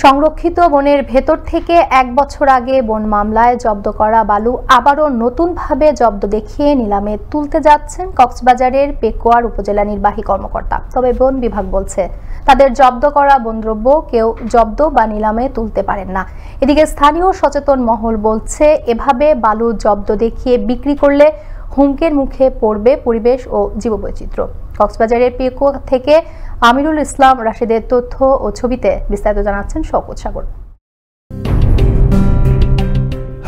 সংরক্ষিত বনের ভেতর থেকে ১ বছর আগে বন মামলায় জব্দ করা বালু আবারও নতুনভাবে জব্দ দেখিয়ে নিলামে তুলতে যাচ্ছেন কক্সবাজারের পেকুয়ার উপজেলা নির্বাহী কর্মকর্তা। তবে বন বিভাগ বলছে তাদের জব্দ করা বনদ্রব্য কেউ জব্দ বা নিলামে তুলতে পারেন না। এদিকে স্থানীয় সচেতন মহল বলছে এভাবে বালু জব্দ দেখিয়ে বিক্রি করলে হুমকির মুখে পড়বে পরিবেশ ও জীববৈচিত্র্য। কক্সবাজারের পেকুয়া থেকে আমিরুল ইসলাম রাশিদের তথ্য ও ছবিতে বিস্তারিত জানাচ্ছেন শওকত সাগর।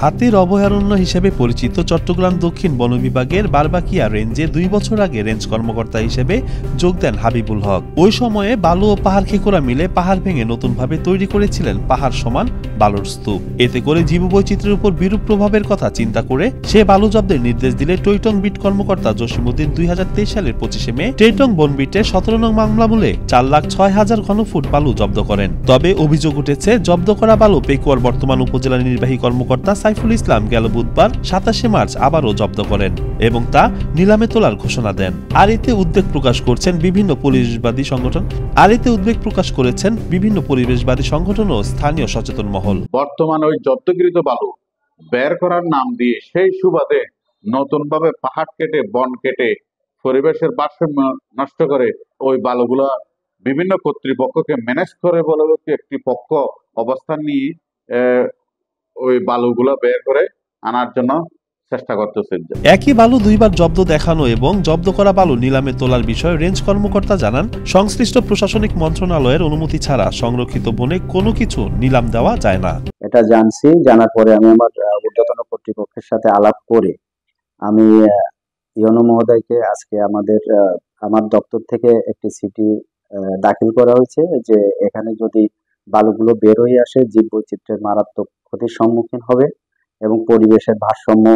হাতির অভয়ারণ্য হিসেবে পরিচিত চট্টগ্রাম দক্ষিণ বন বিভাগের বারবাকিয়া রেঞ্জে ২ বছর আগে রেঞ্জ কর্মকর্তা হিসেবে যোগ দেন হাবিবুল হক। ওই সময়ে বালু ও পাহাড় খেকোরা মিলে পাহাড় ভেঙে নতুনভাবে তৈরি করেছিলেন পাহাড় সমান বালুর স্তূপ। এতে করে জীববৈচিত্র্যের উপর বিরূপ প্রভাবের কথা চিন্তা করে সে বালু জব্দের নির্দেশ দিলে টৈটং বিট কর্মকর্তা জসিমউদ্দিন ২০২৩ সালের ২৫ মে টৈটং বন বিটে ১৭ নং মামলা মূলে ৪,০৬,০০০ ঘনফুট বালু জব্দ করেন। তবে অভিযোগ উঠেছে জব্দ করা বালু পেকুয়ার বর্তমান উপজেলা নির্বাহী কর্মকর্তা সাইফুল ইসলাম গেল বুধবার ২৭ মার্চ আবারও জব্দ করেন এবং তা নিলামে তোলার ঘোষণা দেন। আর এতে উদ্বেগ প্রকাশ করেছেন বিভিন্ন পরিবেশবাদী সংগঠন ও স্থানীয় সচেতন মহল। বর্তমানে ওই জব্দকৃত বালু বের করার নাম দিয়ে সেই সুবাদে নতুনভাবে পাহাড় কেটে বন কেটে পরিবেশের ভারসাম্য নষ্ট করে ওই বালুগুলা বিভিন্ন কর্তৃপক্ষকে ম্যানেজ করে বলে একটি পক্ষ অবস্থান নিয়ে ওই বালুগুলো বের করে আনার জন্য চেষ্টা করতেছে। একই বালু দুইবার জব্দ দেখানো এবং জব্দ করা বালু নিলামে তোলার বিষয়ে রেঞ্জ কর্মকর্তা জানান, সংশ্লিষ্ট প্রশাসনিক মন্ত্রণালয়ের অনুমতি ছাড়া সংরক্ষিত বনে কোনো কিছু নিলাম দেওয়া যায় না। এটা জানছি, জানার পরে আমি আমার ঊর্ধ্বতন কর্তৃপক্ষের সাথে আলাপ করে আমি ইউনো মহোদয়কে আজকে আমার দপ্তর থেকে একটি চিঠি দাখিল করা হয়েছে যে এখানে যদি বালুগুলো বের হয়ে আসে জীববৈচিত্র্যের মারাত্মক ক্ষতির সম্মুখীন হবে এবং পরিবেশের ভারসাম্য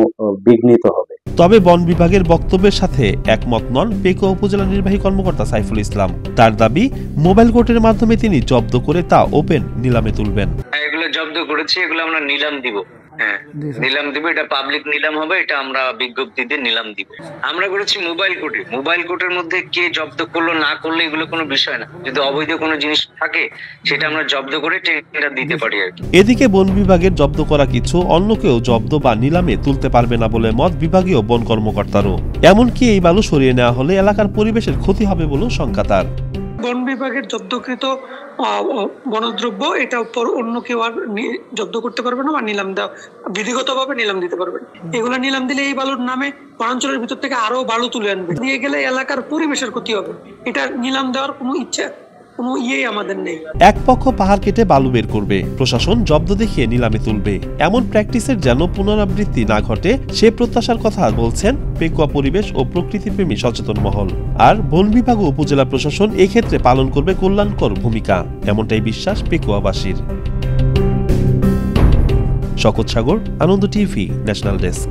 বিঘ্নিত হবে। তবে বন বিভাগের বক্তব্যের সাথে একমত নন পেকুয়া উপজেলা নির্বাহী কর্মকর্তা সাইফুল ইসলাম। তার দাবি, মোবাইল কোর্টের মাধ্যমে তিনি জব্দ করে তা ওপেন নিলামে তুলবেন। এগুলো জব্দ করেছি, এগুলো আমরা নিলাম দিব। হ্যাঁ, নিলাম দিব, এটা পাবলিক নিলাম হবে, এটা আমরা বিজ্ঞপ্তিতে নিলাম দিব। আমরা করেছি মোবাইল কোর্টের মধ্যে কে জব্দ করলো না করলে এগুলো কোনো বিষয় না। যদি অবৈধ কোনো জিনিস থাকে সেটা আমরা জব্দ করে টেন্ডার দিতে পারি আর কি। এদিকে বন বিভাগের জব্দ করা কিছু অন্য কেউ জব্দ বা নিলামে তুলতে পারবে না বলে মত বিভাগীয় বন কর্মকর্তারও। এমনকি এই বালু সরিয়ে নেওয়া হলে এলাকার পরিবেশের ক্ষতি হবে বলেও শঙ্কা তার। বন বিভাগের জব্দকৃত বনদ্রব্য এটা অন্য কেউ আর জব্দ করতে পারবে না বা নিলাম দেওয়া বিধিগতভাবে নিলাম দিতে পারবে। এগুলো নিলাম দিলে এই বালুর নামে বনাঞ্চলের ভিতর থেকে আরো বালু তুলে আনবে, দিয়ে গেলে এলাকার পরিবেশের ক্ষতি হবে। এটা নিলাম দেওয়ার কোনো ইচ্ছা আমাদের নেই। এক পক্ষ পাহাড় কেটে বালু বের করবে, প্রশাসন জব্দ দেখিয়ে নিলামে তুলবে। এমন প্র্যাকটিসের যেন পুনরাবৃত্তি না ঘটে সে প্রত্যাশার কথা বলছেন পেকুয়া পরিবেশ ও প্রকৃতিপ্রেমী সচেতন মহল। আর বন বিভাগ ও উপজেলা প্রশাসন এই ক্ষেত্রে পালন করবে কল্যাণকর ভূমিকা, এমনটাই বিশ্বাস পেকুয়াবাসীর। শওকত সাগর, আনন্দ টিভি, ন্যাশনাল ডেস্ক।